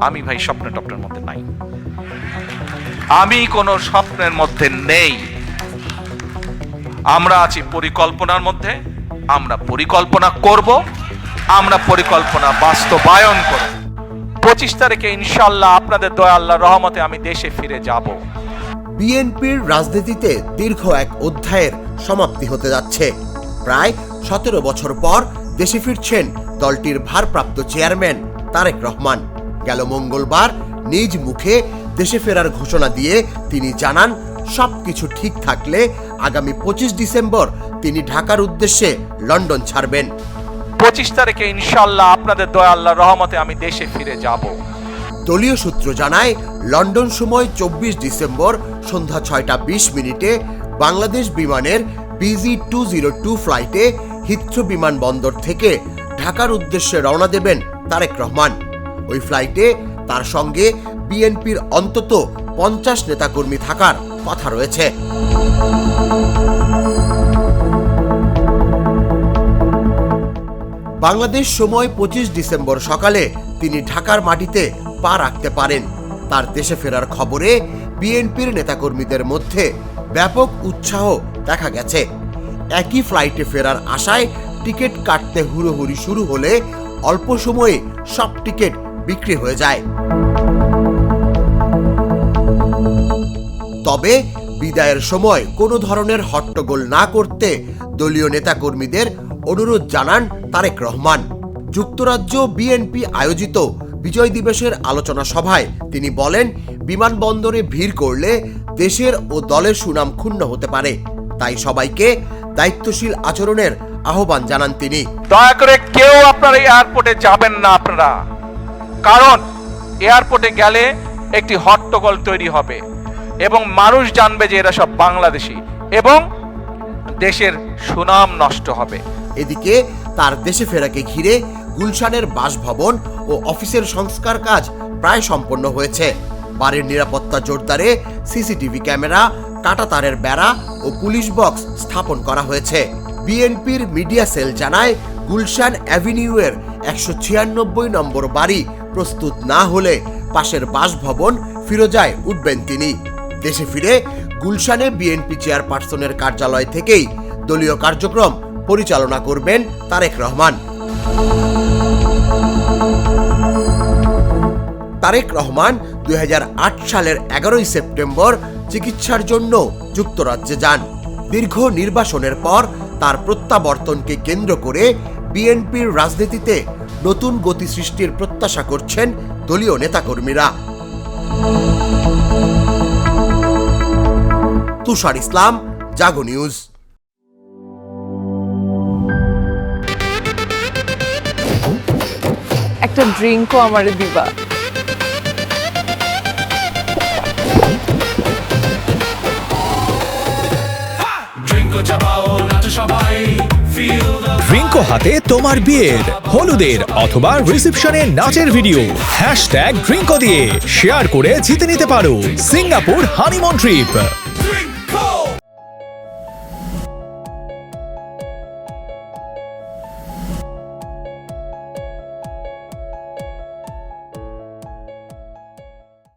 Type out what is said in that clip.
আমি ভাই স্বপ্ন টপ্নের মধ্যে নাই, আমি কোনো স্বপ্নের মধ্যে নেই। আমরা আছি পরিকল্পনার মধ্যে, আমরা পরিকল্পনা করব, আমরা পরিকল্পনা বাস্তবায়ন করব। 25 তারিখে ইনশাআল্লাহ আপনাদের দয়া আল্লাহর রহমতে আমি দেশে ফিরে যাব। বিএনপির রাজনীতিতে দীর্ঘ এক অধ্যায়ের সমাপ্তি হতে যাচ্ছে। প্রায় 17 বছর পর দেশে ফিরছেন দলটির ভারপ্রাপ্ত চেয়ারম্যান তারেক রহমান। গেল মঙ্গলবার নিজ মুখে দেশে ফেরার ঘোষণা দিয়ে তিনি জানান, সবকিছু ঠিক থাকলে আগামী 25 ডিসেম্বর তিনি ঢাকার উদ্দেশ্যে লন্ডন ছাড়বেন। 25 তারিখে ইনশাআল্লাহ আপনাদের দয়া আল্লাহর রহমতে আমি দেশে ফিরে যাব। দলীয় সূত্র জানায়, লন্ডন সময় 24 ডিসেম্বর সন্ধ্যা 6টা 20 মিনিটে বাংলাদেশ বিমানের BG202 ফ্লাইটে হিথ্রো বিমানবন্দর থেকে ঢাকার উদ্দেশ্যে রওনা দেবেন তারেক রহমান। ওই ফ্লাইটে তার সঙ্গে বিএনপির অন্তত 50 নেতাকর্মী থাকার কথা রয়েছে। বাংলাদেশ সময় 25 ডিসেম্বর সকালে তিনি ঢাকার মাটিতে পা রাখতে পারেন। তার দেশে ফেরার খবরে বিএনপির নেতাকর্মীদের মধ্যে ব্যাপক উৎসাহ দেখা গেছে। একই ফ্লাইটে ফেরার আশায় টিকিট কাটতে হুড়োহুড়ি শুরু হলে অল্প সময়ে সব টিকিট বিক্রি হয়ে যায়। তবে বিদায়ের সময় কোনো ধরনের হট্টগোল না করতে দলীয় নেতাকর্মীদের অনুরোধ জানান তারেক রহমান। যুক্তরাজ্য বিএনপি আয়োজিত বিজয় দিবসের আলোচনা সভায় তিনি বলেন, বিমানবন্দরে ভিড় করলে দেশের ও দলের সুনাম ক্ষুণ্ণ হতে পারে, তাই সবাইকে দায়িত্বশীল আচরণের আহ্বান জানান তিনি। দয়া করে কেউ আপনারা এয়ারপোর্টে যাবেন না আপনারা, কারণ এয়ারপোর্টে গেলে একটি হট্টগোল তৈরি হবে এবং মানুষ জানবে যে এরা সব বাংলাদেশি এবং দেশের সুনাম নষ্ট হবে। এদিকে তার দেশে ফেরাকে ঘিরে গুলশানের বাসভবন ও অফিসের সংস্কার কাজ প্রায় সম্পন্ন হয়েছে। বাড়ির নিরাপত্তা জোরদারে সিসিটিভি ক্যামেরা, কাঁটাতারের বেড়া ও পুলিশ বক্স স্থাপন করা হয়েছে। বিএনপির মিডিয়া সেল জানায়, গুলশান অ্যাভিনিউয়ের 196 নম্বর বাড়ি প্রস্তুত না হলে পাশের বাসভবন ফিরোজায় উঠবেন তিনি। দেশে ফিরে গুলশানে বিএনপি চেয়ারপারসনের কার্যালয় থেকেই দলীয় কার্যক্রম পরিচালনা করবেন তারেক রহমান। তারেক রহমান 2008 সালের 11 সেপ্টেম্বর চিকিৎসার জন্য যুক্তরাজ্যে যান। দীর্ঘ নির্বাসনের পর তার প্রত্যাবর্তনকে কেন্দ্র করে বিএনপির রাজনীতিতে নতুন গতি সৃষ্টির প্রত্যাশা করছেন দলীয় নেতাকর্মীরা। তুষার ইসলাম, জাগো নিউজ। একটা ড্রিঙ্কও আমারে দিবা? ড্রিঙ্কো হাতে তোমার বিয়ের, হলুদের অথবা রিসেপশনের নাচের ভিডিও #ড্রিঙ্কো দিয়ে শেয়ার করে জিতে নিতে পারো সিঙ্গাপুর হানিমুন ট্রিপ।